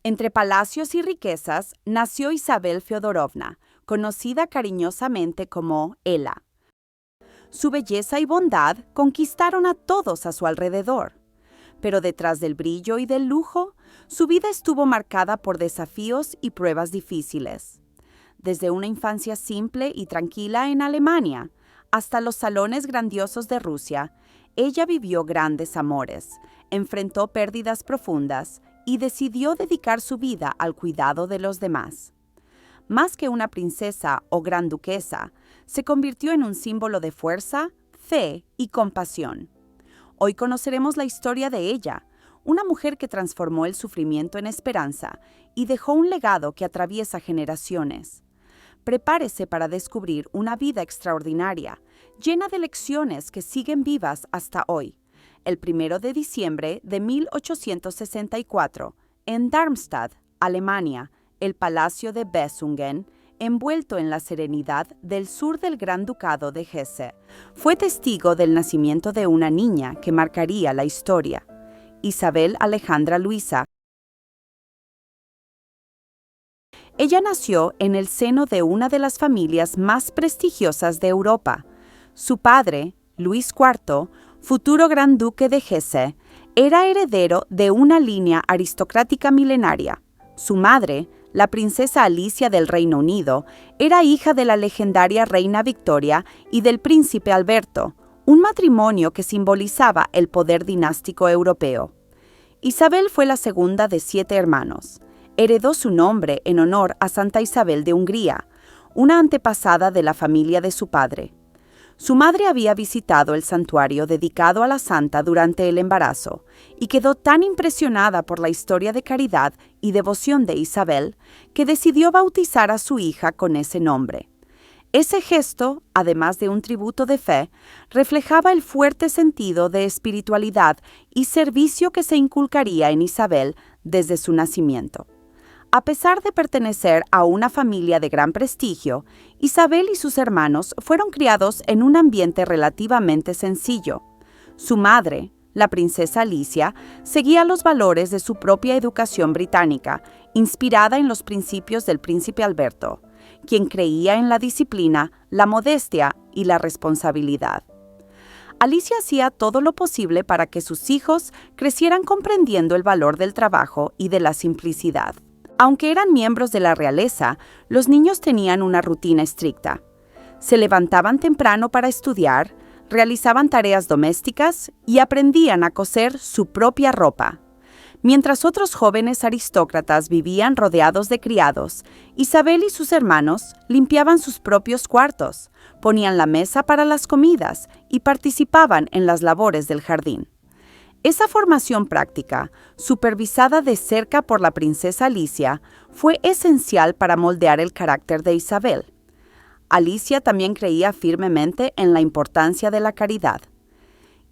Entre palacios y riquezas nació Isabel Feodorovna, conocida cariñosamente como Ela. Su belleza y bondad conquistaron a todos a su alrededor. Pero detrás del brillo y del lujo, su vida estuvo marcada por desafíos y pruebas difíciles. Desde una infancia simple y tranquila en Alemania hasta los salones grandiosos de Rusia, ella vivió grandes amores, enfrentó pérdidas profundas y decidió dedicar su vida al cuidado de los demás. Más que una princesa o gran duquesa, se convirtió en un símbolo de fuerza, fe y compasión. Hoy conoceremos la historia de ella, una mujer que transformó el sufrimiento en esperanza y dejó un legado que atraviesa generaciones. Prepárese para descubrir una vida extraordinaria, llena de lecciones que siguen vivas hasta hoy. El 1 de diciembre de 1864, en Darmstadt, Alemania, el Palacio de Bessungen, envuelto en la serenidad del sur del Gran Ducado de Hesse, fue testigo del nacimiento de una niña que marcaría la historia, Isabel Alejandra Luisa. Ella nació en el seno de una de las familias más prestigiosas de Europa. Su padre, Luis IV, futuro gran duque de Hesse, era heredero de una línea aristocrática milenaria. Su madre, la princesa Alicia del Reino Unido, era hija de la legendaria reina Victoria y del príncipe Alberto, un matrimonio que simbolizaba el poder dinástico europeo. Isabel fue la segunda de 7 hermanos. Heredó su nombre en honor a Santa Isabel de Hungría, una antepasada de la familia de su padre. Su madre había visitado el santuario dedicado a la santa durante el embarazo y quedó tan impresionada por la historia de caridad y devoción de Isabel que decidió bautizar a su hija con ese nombre. Ese gesto, además de un tributo de fe, reflejaba el fuerte sentido de espiritualidad y servicio que se inculcaría en Isabel desde su nacimiento. A pesar de pertenecer a una familia de gran prestigio, Isabel y sus hermanos fueron criados en un ambiente relativamente sencillo. Su madre, la princesa Alicia, seguía los valores de su propia educación británica, inspirada en los principios del príncipe Alberto, quien creía en la disciplina, la modestia y la responsabilidad. Alicia hacía todo lo posible para que sus hijos crecieran comprendiendo el valor del trabajo y de la simplicidad. Aunque eran miembros de la realeza, los niños tenían una rutina estricta. Se levantaban temprano para estudiar, realizaban tareas domésticas y aprendían a coser su propia ropa. Mientras otros jóvenes aristócratas vivían rodeados de criados, Isabel y sus hermanos limpiaban sus propios cuartos, ponían la mesa para las comidas y participaban en las labores del jardín. Esa formación práctica, supervisada de cerca por la princesa Alicia, fue esencial para moldear el carácter de Isabel. Alicia también creía firmemente en la importancia de la caridad.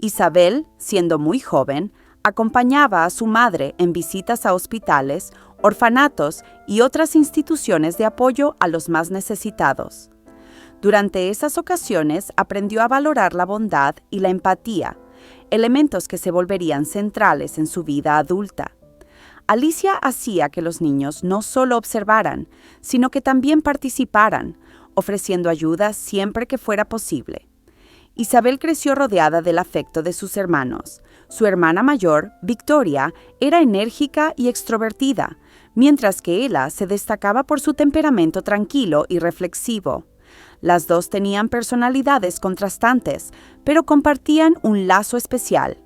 Isabel, siendo muy joven, acompañaba a su madre en visitas a hospitales, orfanatos y otras instituciones de apoyo a los más necesitados. Durante esas ocasiones aprendió a valorar la bondad y la empatía, elementos que se volverían centrales en su vida adulta. Alicia hacía que los niños no solo observaran, sino que también participaran, ofreciendo ayuda siempre que fuera posible. Isabel creció rodeada del afecto de sus hermanos. Su hermana mayor, Victoria, era enérgica y extrovertida, mientras que Ela se destacaba por su temperamento tranquilo y reflexivo. Las dos tenían personalidades contrastantes, pero compartían un lazo especial.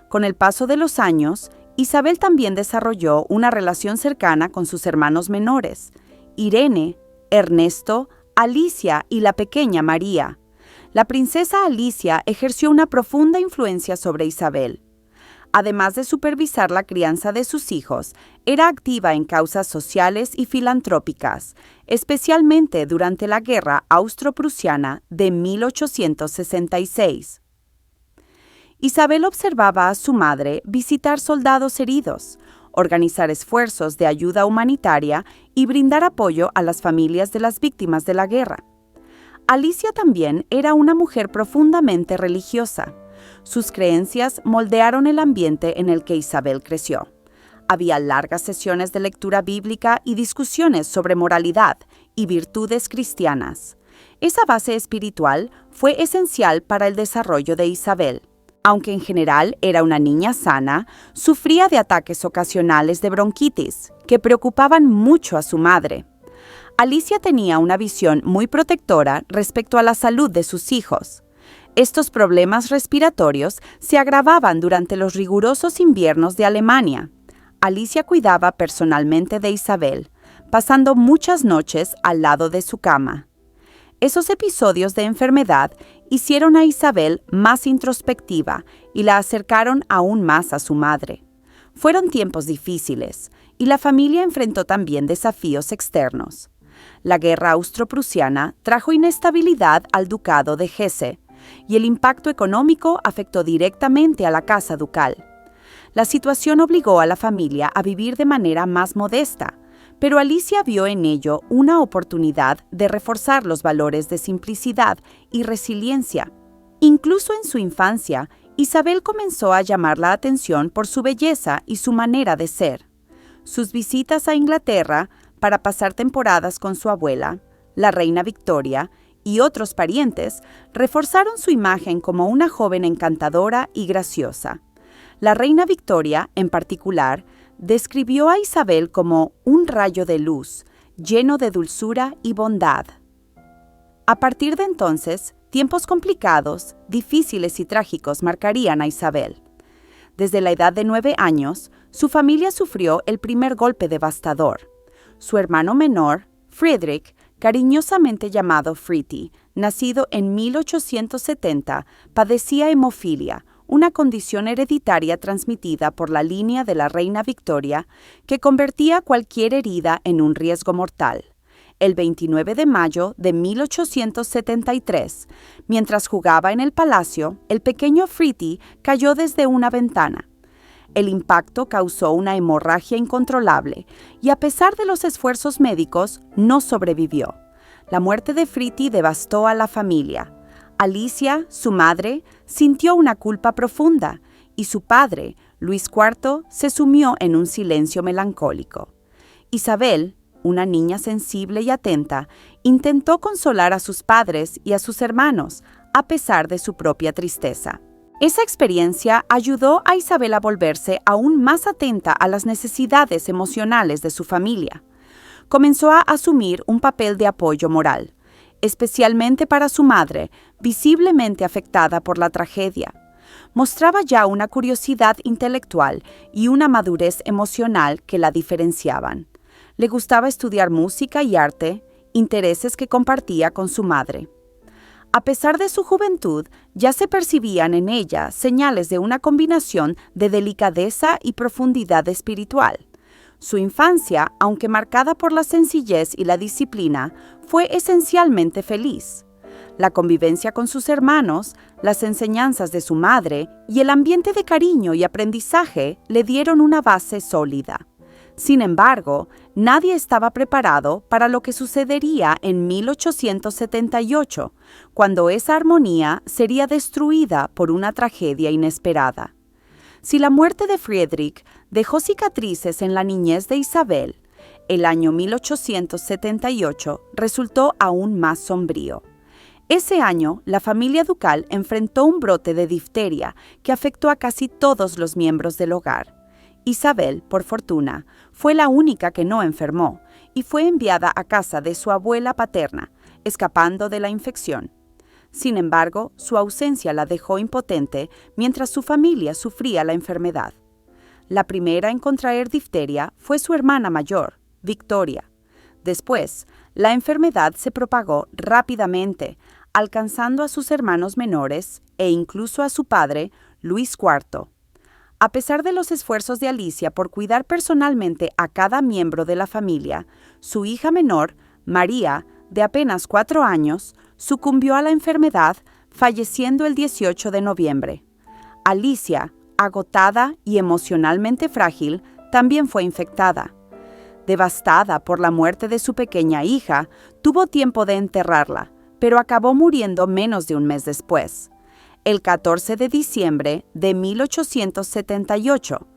Con el paso de los años, Isabel también desarrolló una relación cercana con sus hermanos menores, Irene, Ernesto, Alicia y la pequeña María. La princesa Alicia ejerció una profunda influencia sobre Isabel. Además de supervisar la crianza de sus hijos, era activa en causas sociales y filantrópicas, especialmente durante la Guerra Austro-Prusiana de 1866. Isabel observaba a su madre visitar soldados heridos, organizar esfuerzos de ayuda humanitaria y brindar apoyo a las familias de las víctimas de la guerra. Alicia también era una mujer profundamente religiosa. Sus creencias moldearon el ambiente en el que Isabel creció. Había largas sesiones de lectura bíblica y discusiones sobre moralidad y virtudes cristianas. Esa base espiritual fue esencial para el desarrollo de Isabel. Aunque en general era una niña sana, sufría de ataques ocasionales de bronquitis, que preocupaban mucho a su madre. Alicia tenía una visión muy protectora respecto a la salud de sus hijos. Estos problemas respiratorios se agravaban durante los rigurosos inviernos de Alemania. Alicia cuidaba personalmente de Isabel, pasando muchas noches al lado de su cama. Esos episodios de enfermedad hicieron a Isabel más introspectiva y la acercaron aún más a su madre. Fueron tiempos difíciles y la familia enfrentó también desafíos externos. La guerra austro-prusiana trajo inestabilidad al ducado de Hesse y el impacto económico afectó directamente a la casa ducal. La situación obligó a la familia a vivir de manera más modesta, pero Alicia vio en ello una oportunidad de reforzar los valores de simplicidad y resiliencia. Incluso en su infancia, Isabel comenzó a llamar la atención por su belleza y su manera de ser. Sus visitas a Inglaterra para pasar temporadas con su abuela, la reina Victoria, y otros parientes, reforzaron su imagen como una joven encantadora y graciosa. La reina Victoria, en particular, describió a Isabel como un rayo de luz, lleno de dulzura y bondad. A partir de entonces, tiempos complicados, difíciles y trágicos marcarían a Isabel. Desde la edad de 9 años, su familia sufrió el primer golpe devastador. Su hermano menor, Friedrich, cariñosamente llamado Fritti, nacido en 1870, padecía hemofilia, una condición hereditaria transmitida por la línea de la reina Victoria que convertía cualquier herida en un riesgo mortal. El 29 de mayo de 1873, mientras jugaba en el palacio, el pequeño Fritti cayó desde una ventana. El impacto causó una hemorragia incontrolable y a pesar de los esfuerzos médicos, no sobrevivió. La muerte de Fritti devastó a la familia. Alicia, su madre, sintió una culpa profunda y su padre, Luis IV, se sumió en un silencio melancólico. Isabel, una niña sensible y atenta, intentó consolar a sus padres y a sus hermanos, a pesar de su propia tristeza. Esa experiencia ayudó a Isabel a volverse aún más atenta a las necesidades emocionales de su familia. Comenzó a asumir un papel de apoyo moral, especialmente para su madre, visiblemente afectada por la tragedia. Mostraba ya una curiosidad intelectual y una madurez emocional que la diferenciaban. Le gustaba estudiar música y arte, intereses que compartía con su madre. A pesar de su juventud, ya se percibían en ella señales de una combinación de delicadeza y profundidad espiritual. Su infancia, aunque marcada por la sencillez y la disciplina, fue esencialmente feliz. La convivencia con sus hermanos, las enseñanzas de su madre y el ambiente de cariño y aprendizaje le dieron una base sólida. Sin embargo, nadie estaba preparado para lo que sucedería en 1878, cuando esa armonía sería destruida por una tragedia inesperada. Si la muerte de Friedrich dejó cicatrices en la niñez de Isabel, el año 1878 resultó aún más sombrío. Ese año, la familia ducal enfrentó un brote de difteria que afectó a casi todos los miembros del hogar. Isabel, por fortuna, fue la única que no enfermó y fue enviada a casa de su abuela paterna, escapando de la infección. Sin embargo, su ausencia la dejó impotente mientras su familia sufría la enfermedad. La primera en contraer difteria fue su hermana mayor, Victoria. Después, la enfermedad se propagó rápidamente, alcanzando a sus hermanos menores e incluso a su padre, Luis IV. A pesar de los esfuerzos de Alicia por cuidar personalmente a cada miembro de la familia, su hija menor, María, de apenas 4 años, sucumbió a la enfermedad, falleciendo el 18 de noviembre. Alicia, agotada y emocionalmente frágil, también fue infectada. Devastada por la muerte de su pequeña hija, tuvo tiempo de enterrarla, pero acabó muriendo menos de un mes después. El 14 de diciembre de 1878,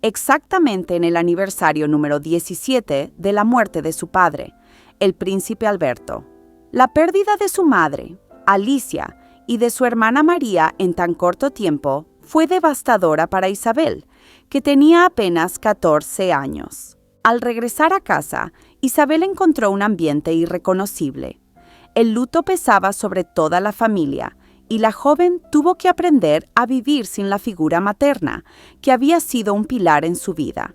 exactamente en el aniversario número 17 de la muerte de su padre, el príncipe Alberto. La pérdida de su madre, Alicia, y de su hermana María en tan corto tiempo fue devastadora para Isabel, que tenía apenas 14 años. Al regresar a casa, Isabel encontró un ambiente irreconocible. El luto pesaba sobre toda la familia, y la joven tuvo que aprender a vivir sin la figura materna, que había sido un pilar en su vida.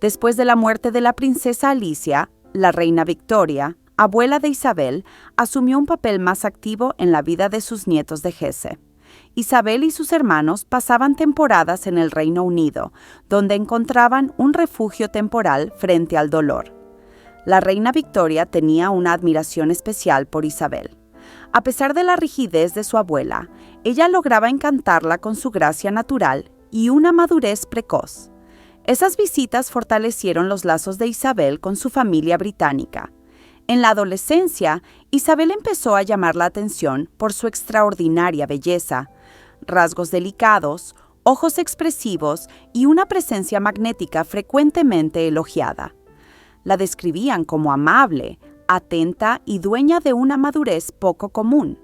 Después de la muerte de la princesa Alicia, la reina Victoria, abuela de Isabel, asumió un papel más activo en la vida de sus nietos de Hesse. Isabel y sus hermanos pasaban temporadas en el Reino Unido, donde encontraban un refugio temporal frente al dolor. La reina Victoria tenía una admiración especial por Isabel. A pesar de la rigidez de su abuela, ella lograba encantarla con su gracia natural y una madurez precoz. Esas visitas fortalecieron los lazos de Isabel con su familia británica. En la adolescencia, Isabel empezó a llamar la atención por su extraordinaria belleza, rasgos delicados, ojos expresivos y una presencia magnética frecuentemente elogiada. La describían como amable, atenta y dueña de una madurez poco común.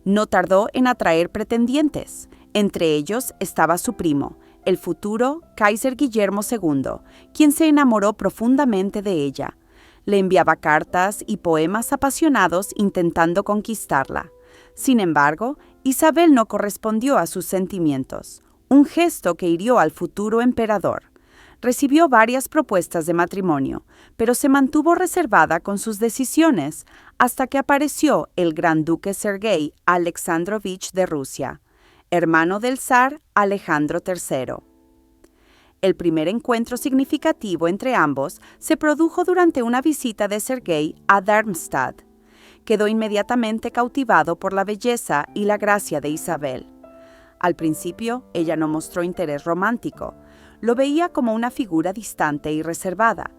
No tardó en atraer pretendientes. Entre ellos estaba su primo, el futuro Kaiser Guillermo II, quien se enamoró profundamente de ella. Le enviaba cartas y poemas apasionados intentando conquistarla. Sin embargo, Isabel no correspondió a sus sentimientos, un gesto que hirió al futuro emperador. Recibió varias propuestas de matrimonio, pero se mantuvo reservada con sus decisiones hasta que apareció el gran duque Sergei Alexandrovich de Rusia, hermano del zar Alejandro III. El primer encuentro significativo entre ambos se produjo durante una visita de Sergei a Darmstadt. Quedó inmediatamente cautivado por la belleza y la gracia de Isabel. Al principio, ella no mostró interés romántico. Lo veía como una figura distante y reservada,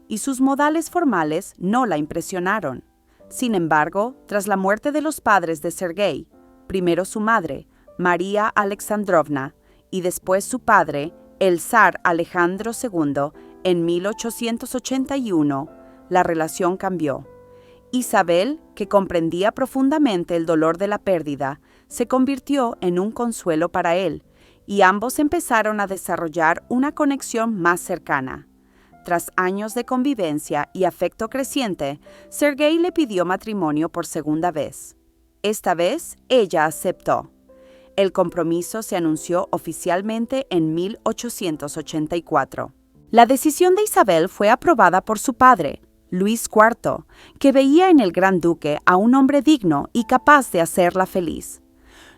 y sus modales formales no la impresionaron. Sin embargo, tras la muerte de los padres de Sergei, primero su madre, María Alexandrovna, y después su padre, el zar Alejandro II, en 1881, la relación cambió. Isabel, que comprendía profundamente el dolor de la pérdida, se convirtió en un consuelo para él, y ambos empezaron a desarrollar una conexión más cercana. Tras años de convivencia y afecto creciente, Sergei le pidió matrimonio por segunda vez. Esta vez, ella aceptó. El compromiso se anunció oficialmente en 1884. La decisión de Isabel fue aprobada por su padre, Luis IV, que veía en el gran duque a un hombre digno y capaz de hacerla feliz.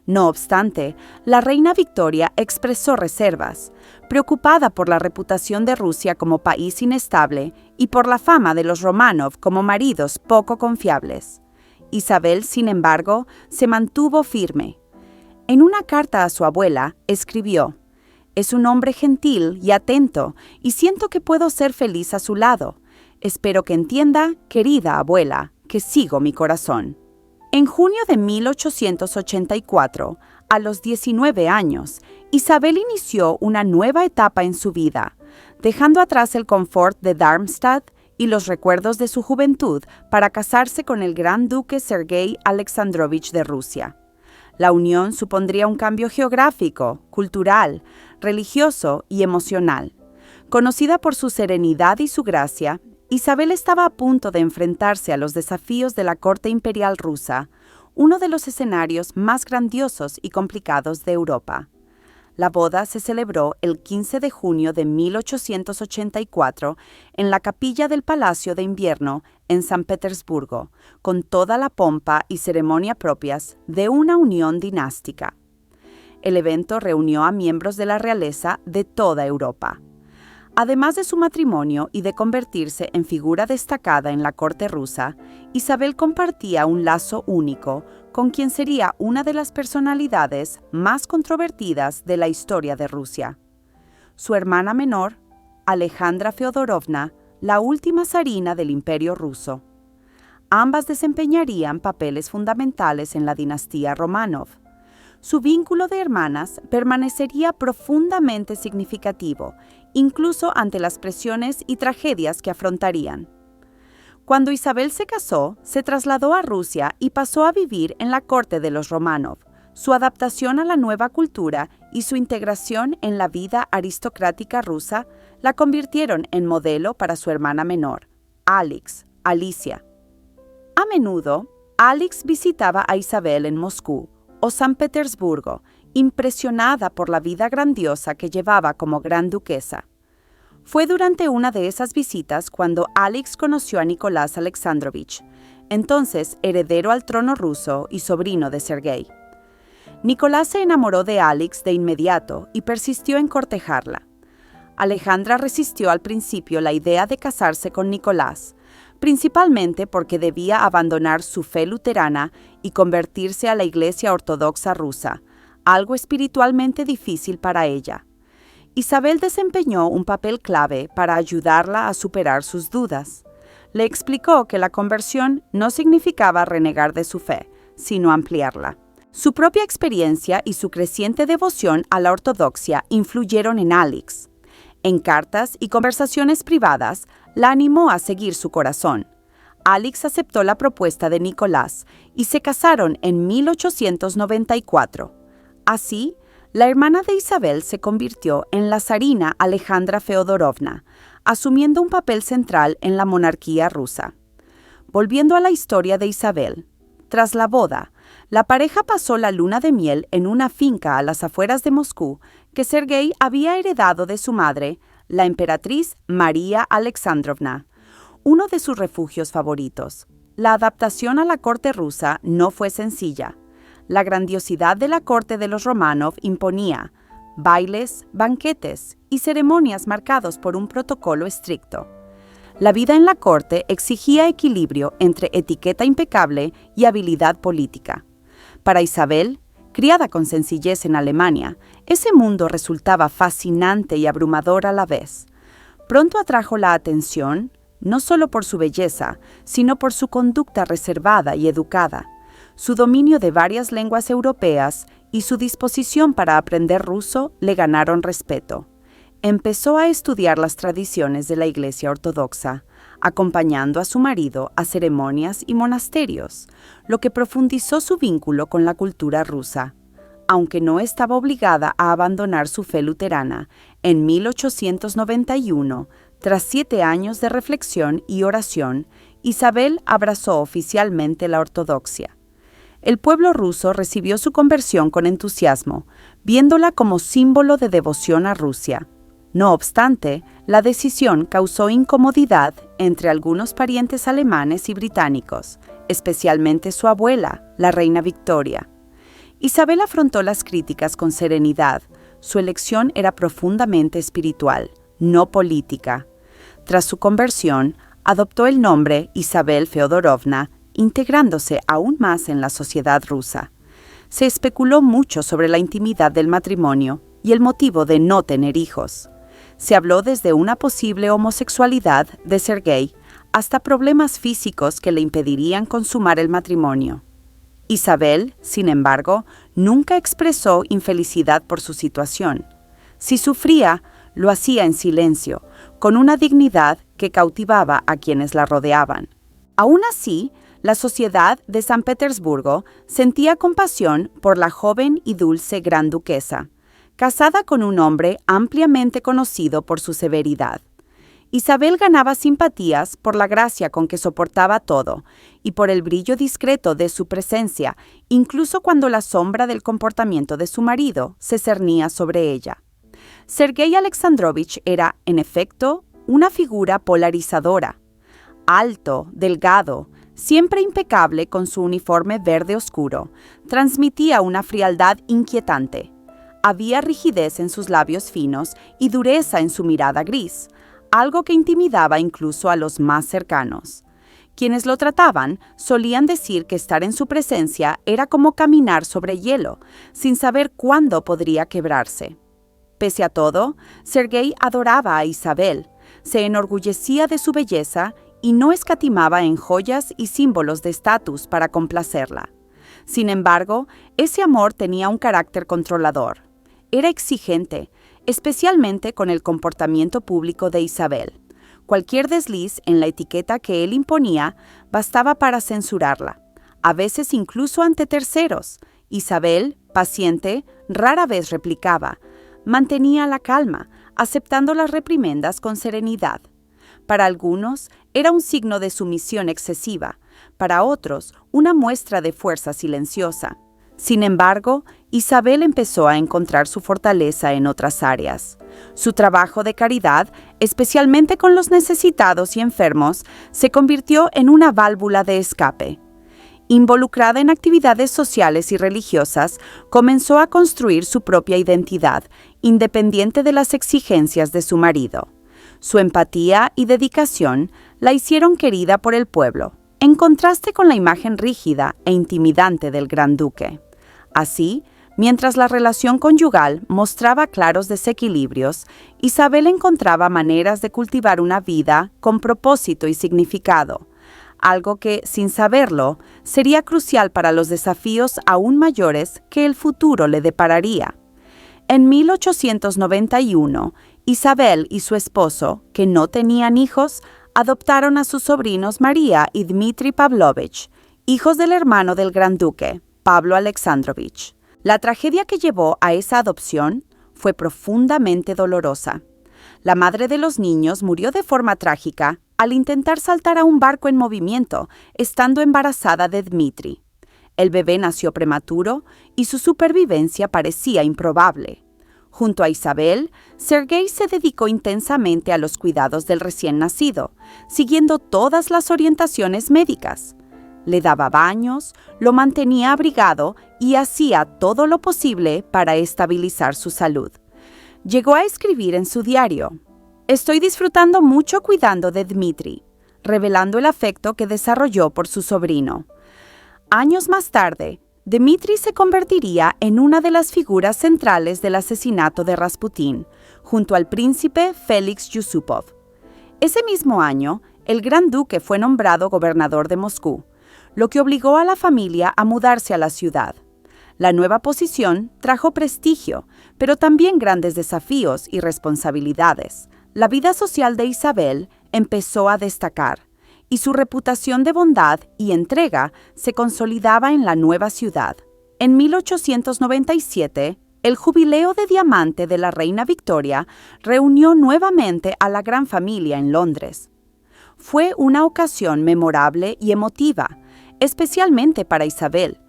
No obstante, la reina Victoria expresó reservas, preocupada por la reputación de Rusia como país inestable y por la fama de los Románov como maridos poco confiables. Isabel, sin embargo, se mantuvo firme. En una carta a su abuela, escribió: «Es un hombre gentil y atento, y siento que puedo ser feliz a su lado. Espero que entienda, querida abuela, que sigo mi corazón». En junio de 1884, a los 19 años, Isabel inició una nueva etapa en su vida, dejando atrás el confort de Darmstadt y los recuerdos de su juventud para casarse con el gran duque Sergei Alexandrovich de Rusia. La unión supondría un cambio geográfico, cultural, religioso y emocional. Conocida por su serenidad y su gracia, Isabel estaba a punto de enfrentarse a los desafíos de la corte imperial rusa, uno de los escenarios más grandiosos y complicados de Europa. La boda se celebró el 15 de junio de 1884 en la capilla del Palacio de Invierno en San Petersburgo, con toda la pompa y ceremonia propias de una unión dinástica. El evento reunió a miembros de la realeza de toda Europa. Además de su matrimonio y de convertirse en figura destacada en la corte rusa, Isabel compartía un lazo único con quien sería una de las personalidades más controvertidas de la historia de Rusia. Su hermana menor, Alejandra Feodorovna, la última zarina del Imperio ruso. Ambas desempeñarían papeles fundamentales en la dinastía Románov. su vínculo de hermanas permanecería profundamente significativo, incluso ante las presiones y tragedias que afrontarían. Cuando Isabel se casó, se trasladó a Rusia y pasó a vivir en la corte de los Románov. Su adaptación a la nueva cultura y su integración en la vida aristocrática rusa la convirtieron en modelo para su hermana menor, Alicia. A menudo, Alix visitaba a Isabel en Moscú o San Petersburgo, impresionada por la vida grandiosa que llevaba como gran duquesa. Fue durante una de esas visitas cuando Alix conoció a Nicolás Alexandrovich, entonces heredero al trono ruso y sobrino de Sergei. Nicolás se enamoró de Alix de inmediato y persistió en cortejarla. Alejandra resistió al principio la idea de casarse con Nicolás, principalmente porque debía abandonar su fe luterana y convertirse a la Iglesia Ortodoxa rusa, algo espiritualmente difícil para ella. Isabel desempeñó un papel clave para ayudarla a superar sus dudas. Le explicó que la conversión no significaba renegar de su fe, sino ampliarla. Su propia experiencia y su creciente devoción a la ortodoxia influyeron en Alix. En cartas y conversaciones privadas, la animó a seguir su corazón. Alix aceptó la propuesta de Nicolás y se casaron en 1894. Así, la hermana de Isabel se convirtió en la zarina Alejandra Feodorovna, asumiendo un papel central en la monarquía rusa. Volviendo a la historia de Isabel, tras la boda, la pareja pasó la luna de miel en una finca a las afueras de Moscú que Sergei había heredado de su madre, la emperatriz María Alexandrovna, uno de sus refugios favoritos. La adaptación a la corte rusa no fue sencilla. La grandiosidad de la corte de los Románov imponía bailes, banquetes y ceremonias marcados por un protocolo estricto. La vida en la corte exigía equilibrio entre etiqueta impecable y habilidad política. Para Isabel, criada con sencillez en Alemania, ese mundo resultaba fascinante y abrumador a la vez. Pronto atrajo la atención, no solo por su belleza, sino por su conducta reservada y educada, su dominio de varias lenguas europeas y su disposición para aprender ruso le ganaron respeto. Empezó a estudiar las tradiciones de la Iglesia Ortodoxa, acompañando a su marido a ceremonias y monasterios, lo que profundizó su vínculo con la cultura rusa. Aunque no estaba obligada a abandonar su fe luterana, en 1891, tras 7 años de reflexión y oración, Isabel abrazó oficialmente la ortodoxia. El pueblo ruso recibió su conversión con entusiasmo, viéndola como símbolo de devoción a Rusia. No obstante, la decisión causó incomodidad entre algunos parientes alemanes y británicos, especialmente su abuela, la reina Victoria. Isabel afrontó las críticas con serenidad. Su elección era profundamente espiritual, no política. Tras su conversión, adoptó el nombre Isabel Feodorovna, integrándose aún más en la sociedad rusa. Se especuló mucho sobre la intimidad del matrimonio y el motivo de no tener hijos. Se habló desde una posible homosexualidad de Sergei hasta problemas físicos que le impedirían consumar el matrimonio. Isabel, sin embargo, nunca expresó infelicidad por su situación. Si sufría, lo hacía en silencio, con una dignidad que cautivaba a quienes la rodeaban. Aún así, la sociedad de San Petersburgo sentía compasión por la joven y dulce gran duquesa, casada con un hombre ampliamente conocido por su severidad. Isabel ganaba simpatías por la gracia con que soportaba todo y por el brillo discreto de su presencia, incluso cuando la sombra del comportamiento de su marido se cernía sobre ella. Sergei Alexandrovich era, en efecto, una figura polarizadora. Alto, delgado, siempre impecable con su uniforme verde oscuro, transmitía una frialdad inquietante. Había rigidez en sus labios finos y dureza en su mirada gris, algo que intimidaba incluso a los más cercanos. Quienes lo trataban solían decir que estar en su presencia era como caminar sobre hielo, sin saber cuándo podría quebrarse. Pese a todo, Sergei adoraba a Isabel, se enorgullecía de su belleza y no escatimaba en joyas y símbolos de estatus para complacerla. Sin embargo, ese amor tenía un carácter controlador. Era exigente, especialmente con el comportamiento público de Isabel. Cualquier desliz en la etiqueta que él imponía bastaba para censurarla, a veces incluso ante terceros. Isabel, paciente, rara vez replicaba. Mantenía la calma, aceptando las reprimendas con serenidad. Para algunos era un signo de sumisión excesiva, para otros una muestra de fuerza silenciosa. Sin embargo, Isabel empezó a encontrar su fortaleza en otras áreas. Su trabajo de caridad, especialmente con los necesitados y enfermos, se convirtió en una válvula de escape. Involucrada en actividades sociales y religiosas, comenzó a construir su propia identidad, independiente de las exigencias de su marido. Su empatía y dedicación la hicieron querida por el pueblo, en contraste con la imagen rígida e intimidante del Gran Duque. Así, mientras la relación conyugal mostraba claros desequilibrios, Isabel encontraba maneras de cultivar una vida con propósito y significado, algo que, sin saberlo, sería crucial para los desafíos aún mayores que el futuro le depararía. En 1891, Isabel y su esposo, que no tenían hijos, adoptaron a sus sobrinos María y Dmitri Pavlovich, hijos del hermano del Gran Duque, Pablo Alexandrovich. La tragedia que llevó a esa adopción fue profundamente dolorosa. La madre de los niños murió de forma trágica al intentar saltar a un barco en movimiento, estando embarazada de Dmitri. El bebé nació prematuro y su supervivencia parecía improbable. Junto a Isabel, Sergei se dedicó intensamente a los cuidados del recién nacido, siguiendo todas las orientaciones médicas. Le daba baños, lo mantenía abrigado y hacía todo lo posible para estabilizar su salud. Llegó a escribir en su diario: «Estoy disfrutando mucho cuidando de Dmitri», revelando el afecto que desarrolló por su sobrino. Años más tarde, Dmitri se convertiría en una de las figuras centrales del asesinato de Rasputín, junto al príncipe Félix Yusupov. Ese mismo año, el Gran Duque fue nombrado gobernador de Moscú, lo que obligó a la familia a mudarse a la ciudad. La nueva posición trajo prestigio, pero también grandes desafíos y responsabilidades. La vida social de Isabel empezó a destacar, y su reputación de bondad y entrega se consolidaba en la nueva ciudad. En 1897, el jubileo de diamante de la reina Victoria reunió nuevamente a la gran familia en Londres. Fue una ocasión memorable y emotiva, especialmente para Isabel,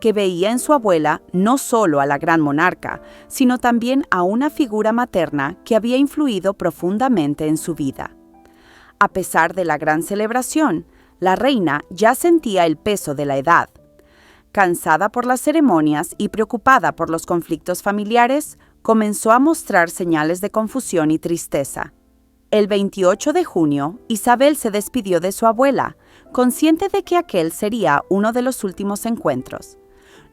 que veía en su abuela no solo a la gran monarca, sino también a una figura materna que había influido profundamente en su vida. A pesar de la gran celebración, la reina ya sentía el peso de la edad. Cansada por las ceremonias y preocupada por los conflictos familiares, comenzó a mostrar señales de confusión y tristeza. El 28 de junio, Isabel se despidió de su abuela, consciente de que aquel sería uno de los últimos encuentros.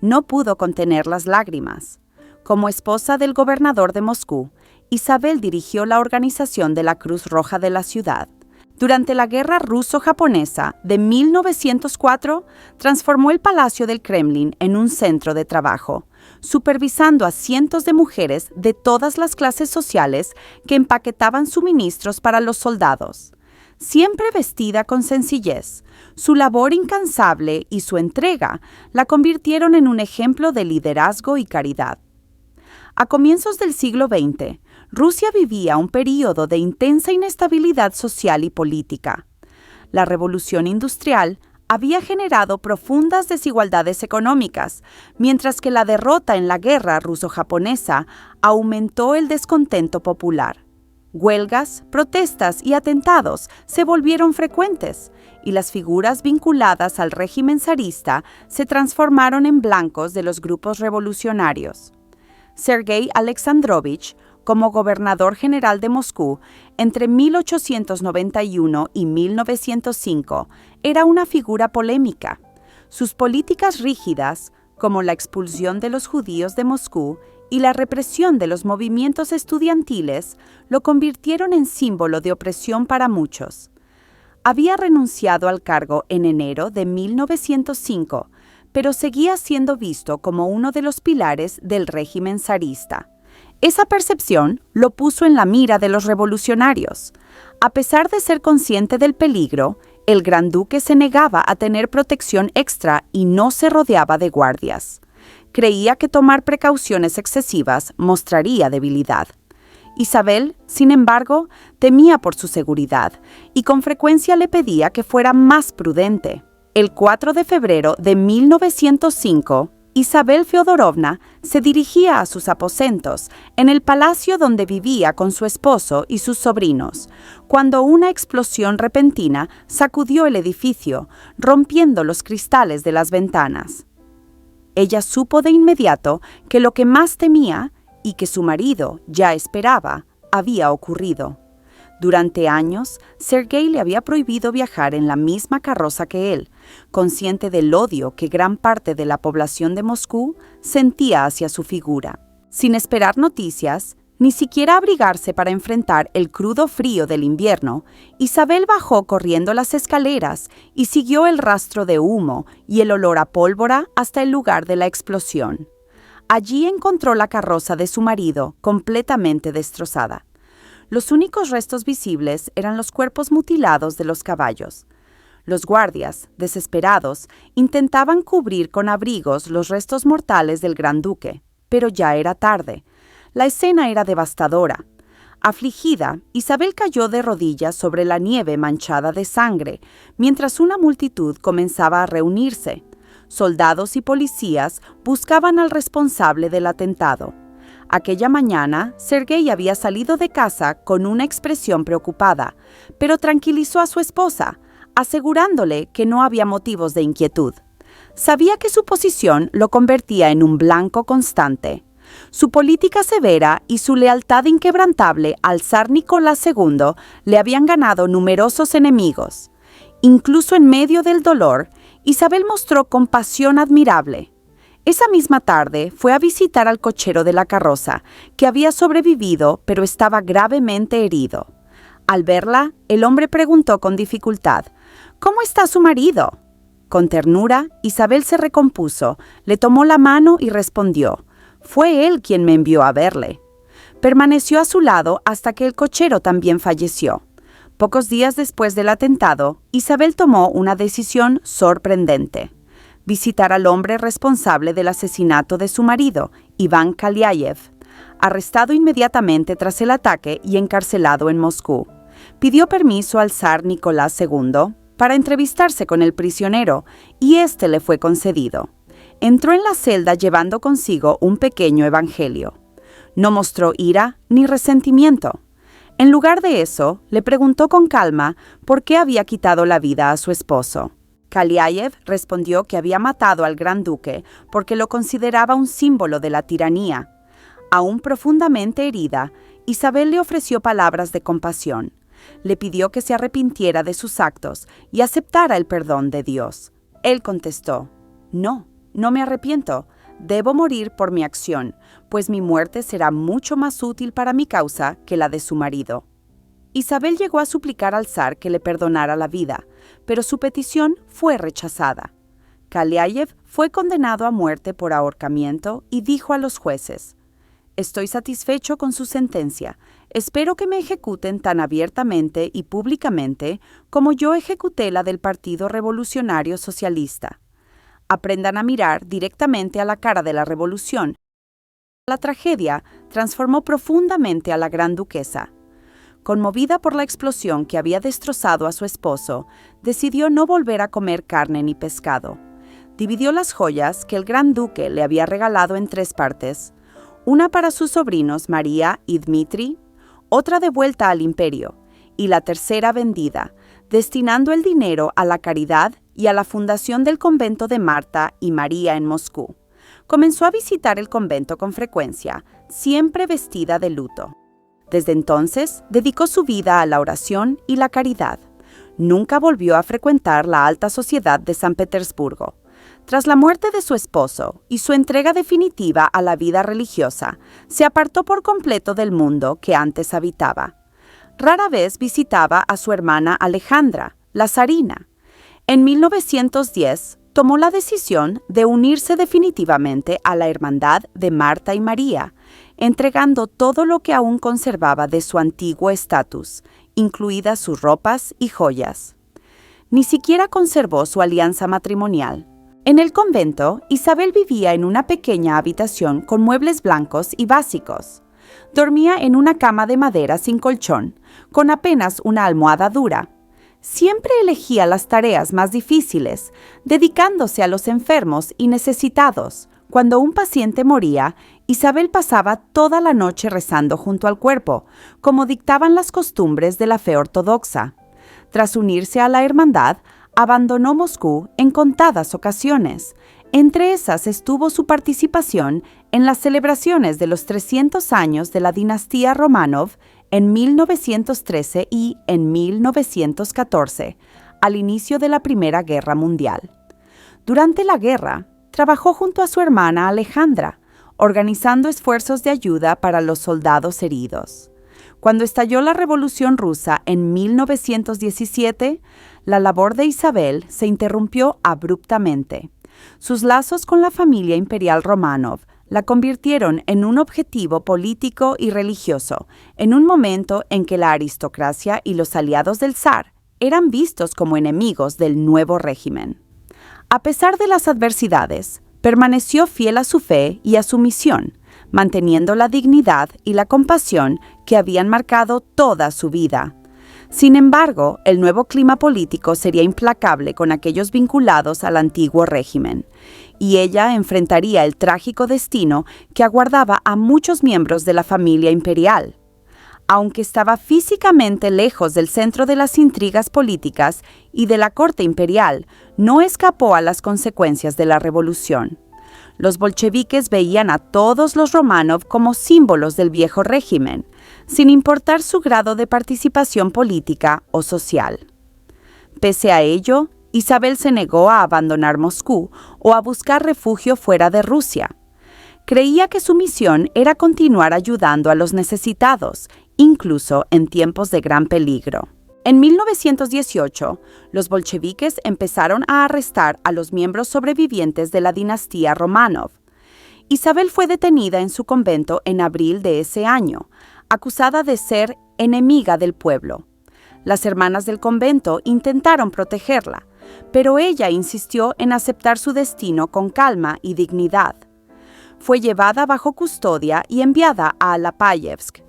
No pudo contener las lágrimas. Como esposa del gobernador de Moscú, Isabel dirigió la organización de la Cruz Roja de la ciudad. Durante la Guerra Ruso-Japonesa de 1904, transformó el Palacio del Kremlin en un centro de trabajo, supervisando a cientos de mujeres de todas las clases sociales que empaquetaban suministros para los soldados. Siempre vestida con sencillez, su labor incansable y su entrega la convirtieron en un ejemplo de liderazgo y caridad. A comienzos del siglo XX, Rusia vivía un período de intensa inestabilidad social y política. La revolución industrial había generado profundas desigualdades económicas, mientras que la derrota en la guerra ruso-japonesa aumentó el descontento popular. Huelgas, protestas y atentados se volvieron frecuentes, y las figuras vinculadas al régimen zarista se transformaron en blancos de los grupos revolucionarios. Sergei Alexandrovich, como gobernador general de Moscú entre 1891 y 1905, era una figura polémica. Sus políticas rígidas, como la expulsión de los judíos de Moscú y la represión de los movimientos estudiantiles, lo convirtieron en símbolo de opresión para muchos. Había renunciado al cargo en enero de 1905, pero seguía siendo visto como uno de los pilares del régimen zarista. Esa percepción lo puso en la mira de los revolucionarios. A pesar de ser consciente del peligro, el gran duque se negaba a tener protección extra y no se rodeaba de guardias. Creía que tomar precauciones excesivas mostraría debilidad. Isabel, sin embargo, temía por su seguridad y con frecuencia le pedía que fuera más prudente. El 4 de febrero de 1905, Isabel Feodorovna se dirigía a sus aposentos en el palacio donde vivía con su esposo y sus sobrinos, cuando una explosión repentina sacudió el edificio, rompiendo los cristales de las ventanas. Ella supo de inmediato que lo que más temía y que su marido ya esperaba había ocurrido. Durante años, Sergei le había prohibido viajar en la misma carroza que él, consciente del odio que gran parte de la población de Moscú sentía hacia su figura. Sin esperar noticias, ni siquiera abrigarse para enfrentar el crudo frío del invierno, Isabel bajó corriendo las escaleras y siguió el rastro de humo y el olor a pólvora hasta el lugar de la explosión. Allí encontró la carroza de su marido completamente destrozada. Los únicos restos visibles eran los cuerpos mutilados de los caballos. Los guardias, desesperados, intentaban cubrir con abrigos los restos mortales del gran duque, pero ya era tarde. La escena era devastadora. Afligida, Isabel cayó de rodillas sobre la nieve manchada de sangre, mientras una multitud comenzaba a reunirse. Soldados y policías buscaban al responsable del atentado. Aquella mañana, Sergei había salido de casa con una expresión preocupada, pero tranquilizó a su esposa, asegurándole que no había motivos de inquietud. Sabía que su posición lo convertía en un blanco constante. Su política severa y su lealtad inquebrantable al zar Nicolás II le habían ganado numerosos enemigos. Incluso en medio del dolor, Isabel mostró compasión admirable. Esa misma tarde fue a visitar al cochero de la carroza, que había sobrevivido pero estaba gravemente herido. Al verla, el hombre preguntó con dificultad: «¿Cómo está su marido?». Con ternura, Isabel se recompuso, le tomó la mano y respondió: «Fue él quien me envió a verle». Permaneció a su lado hasta que el cochero también falleció. Pocos días después del atentado, Isabel tomó una decisión sorprendente: visitar al hombre responsable del asesinato de su marido, Iván Kaliayev, arrestado inmediatamente tras el ataque y encarcelado en Moscú. Pidió permiso al zar Nicolás II para entrevistarse con el prisionero y este le fue concedido. Entró en la celda llevando consigo un pequeño evangelio. No mostró ira ni resentimiento. En lugar de eso, le preguntó con calma por qué había quitado la vida a su esposo. Kaliayev respondió que había matado al gran duque porque lo consideraba un símbolo de la tiranía. Aún profundamente herida, Isabel le ofreció palabras de compasión. Le pidió que se arrepintiera de sus actos y aceptara el perdón de Dios. Él contestó: «No, no me arrepiento. Debo morir por mi acción, pues mi muerte será mucho más útil para mi causa que la de su marido». Isabel llegó a suplicar al zar que le perdonara la vida, pero su petición fue rechazada. Kaliayev fue condenado a muerte por ahorcamiento y dijo a los jueces: «Estoy satisfecho con su sentencia. Espero que me ejecuten tan abiertamente y públicamente como yo ejecuté la del Partido Revolucionario Socialista. Aprendan a mirar directamente a la cara de la revolución». La tragedia transformó profundamente a la gran duquesa. Conmovida por la explosión que había destrozado a su esposo, decidió no volver a comer carne ni pescado. Dividió las joyas que el gran duque le había regalado en 3 partes, una para sus sobrinos María y Dmitri, otra de vuelta al imperio, y la tercera vendida, destinando el dinero a la caridad y a la fundación del convento de Marta y María en Moscú. Comenzó a visitar el convento con frecuencia, siempre vestida de luto. Desde entonces, dedicó su vida a la oración y la caridad. Nunca volvió a frecuentar la alta sociedad de San Petersburgo. Tras la muerte de su esposo y su entrega definitiva a la vida religiosa, se apartó por completo del mundo que antes habitaba. Rara vez visitaba a su hermana Alejandra, la zarina. En 1910, tomó la decisión de unirse definitivamente a la Hermandad de Marta y María, entregando todo lo que aún conservaba de su antiguo estatus, incluidas sus ropas y joyas. Ni siquiera conservó su alianza matrimonial. En el convento, Isabel vivía en una pequeña habitación con muebles blancos y básicos. Dormía en una cama de madera sin colchón, con apenas una almohada dura. Siempre elegía las tareas más difíciles, dedicándose a los enfermos y necesitados. Cuando un paciente moría, Isabel pasaba toda la noche rezando junto al cuerpo, como dictaban las costumbres de la fe ortodoxa. Tras unirse a la hermandad, abandonó Moscú en contadas ocasiones. Entre esas estuvo su participación en las celebraciones de los 300 años de la dinastía Románov en 1913 y en 1914, al inicio de la Primera Guerra Mundial. Durante la guerra, trabajó junto a su hermana Alejandra, organizando esfuerzos de ayuda para los soldados heridos. Cuando estalló la Revolución Rusa en 1917, la labor de Isabel se interrumpió abruptamente. Sus lazos con la familia imperial Románov la convirtieron en un objetivo político y religioso, en un momento en que la aristocracia y los aliados del zar eran vistos como enemigos del nuevo régimen. A pesar de las adversidades, permaneció fiel a su fe y a su misión, manteniendo la dignidad y la compasión que habían marcado toda su vida. Sin embargo, el nuevo clima político sería implacable con aquellos vinculados al antiguo régimen, y ella enfrentaría el trágico destino que aguardaba a muchos miembros de la familia imperial. Aunque estaba físicamente lejos del centro de las intrigas políticas y de la corte imperial, no escapó a las consecuencias de la revolución. Los bolcheviques veían a todos los Románov como símbolos del viejo régimen, sin importar su grado de participación política o social. Pese a ello, Isabel se negó a abandonar Moscú o a buscar refugio fuera de Rusia. Creía que su misión era continuar ayudando a los necesitados, incluso en tiempos de gran peligro. En 1918, los bolcheviques empezaron a arrestar a los miembros sobrevivientes de la dinastía Románov. Isabel fue detenida en su convento en abril de ese año, acusada de ser enemiga del pueblo. Las hermanas del convento intentaron protegerla, pero ella insistió en aceptar su destino con calma y dignidad. Fue llevada bajo custodia y enviada a Alapayevsk,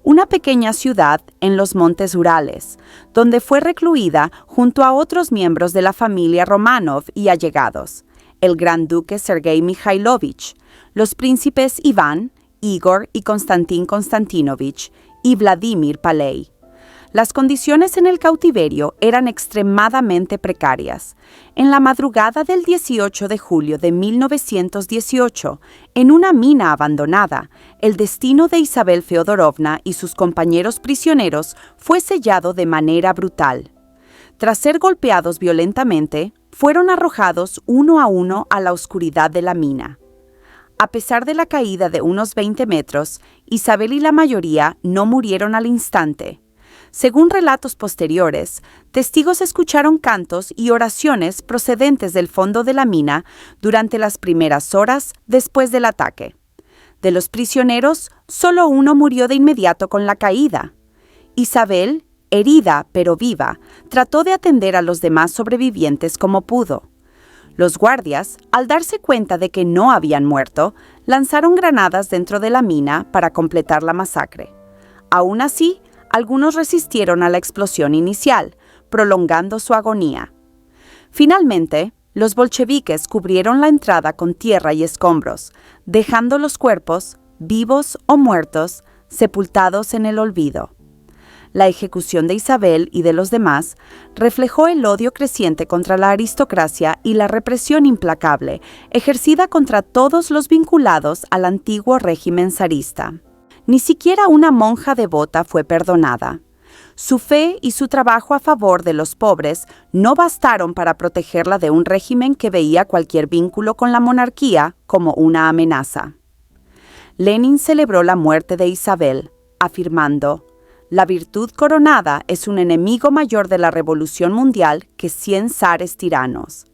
una pequeña ciudad en los montes Urales, donde fue recluida junto a otros miembros de la familia Románov y allegados, el gran duque Sergei Mikhailovich, los príncipes Iván, Igor y Konstantin Konstantinovich y Vladimir Paley. Las condiciones en el cautiverio eran extremadamente precarias. En la madrugada del 18 de julio de 1918, en una mina abandonada, el destino de Isabel Feodorovna y sus compañeros prisioneros fue sellado de manera brutal. Tras ser golpeados violentamente, fueron arrojados uno a la oscuridad de la mina. A pesar de la caída de unos 20 metros, Isabel y la mayoría no murieron al instante. Según relatos posteriores, testigos escucharon cantos y oraciones procedentes del fondo de la mina durante las primeras horas después del ataque. De los prisioneros, solo uno murió de inmediato con la caída. Isabel, herida pero viva, trató de atender a los demás sobrevivientes como pudo. Los guardias, al darse cuenta de que no habían muerto, lanzaron granadas dentro de la mina para completar la masacre. Aún así, algunos resistieron a la explosión inicial, prolongando su agonía. Finalmente, los bolcheviques cubrieron la entrada con tierra y escombros, dejando los cuerpos, vivos o muertos, sepultados en el olvido. La ejecución de Isabel y de los demás reflejó el odio creciente contra la aristocracia y la represión implacable ejercida contra todos los vinculados al antiguo régimen zarista. Ni siquiera una monja devota fue perdonada. Su fe y su trabajo a favor de los pobres no bastaron para protegerla de un régimen que veía cualquier vínculo con la monarquía como una amenaza. Lenin celebró la muerte de Isabel, afirmando: «La virtud coronada es un enemigo mayor de la revolución mundial que 100 zares tiranos».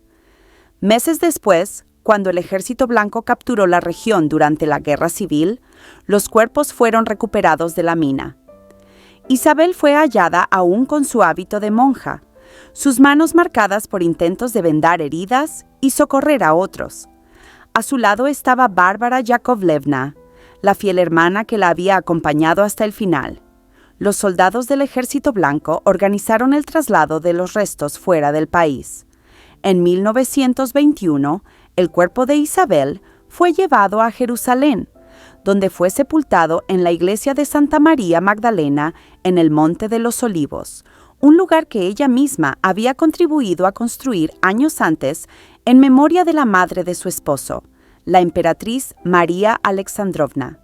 Meses después, cuando el ejército blanco capturó la región durante la Guerra Civil, los cuerpos fueron recuperados de la mina. Isabel fue hallada aún con su hábito de monja, sus manos marcadas por intentos de vendar heridas y socorrer a otros. A su lado estaba Bárbara Yakovlevna, la fiel hermana que la había acompañado hasta el final. Los soldados del ejército blanco organizaron el traslado de los restos fuera del país. En 1921, el cuerpo de Isabel fue llevado a Jerusalén, donde fue sepultado en la iglesia de Santa María Magdalena en el Monte de los Olivos, un lugar que ella misma había contribuido a construir años antes en memoria de la madre de su esposo, la emperatriz María Alexandrovna.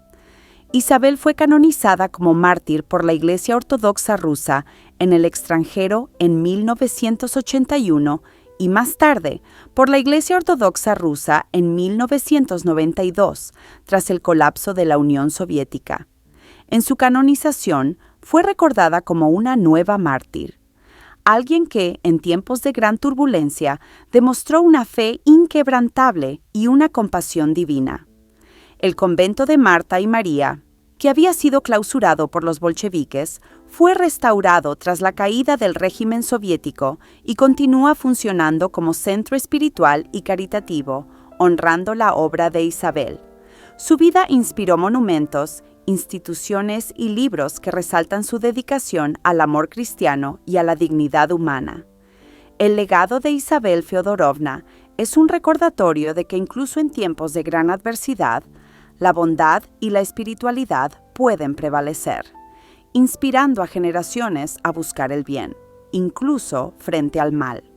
Isabel fue canonizada como mártir por la Iglesia Ortodoxa rusa en el extranjero en 1981 y más tarde por la Iglesia Ortodoxa rusa en 1992, tras el colapso de la Unión Soviética. En su canonización fue recordada como una nueva mártir, alguien que, en tiempos de gran turbulencia, demostró una fe inquebrantable y una compasión divina. El convento de Marta y María, que había sido clausurado por los bolcheviques, fue restaurado tras la caída del régimen soviético y continúa funcionando como centro espiritual y caritativo, honrando la obra de Isabel. Su vida inspiró monumentos, instituciones y libros que resaltan su dedicación al amor cristiano y a la dignidad humana. El legado de Isabel Feodorovna es un recordatorio de que incluso en tiempos de gran adversidad, la bondad y la espiritualidad pueden prevalecer, inspirando a generaciones a buscar el bien, incluso frente al mal.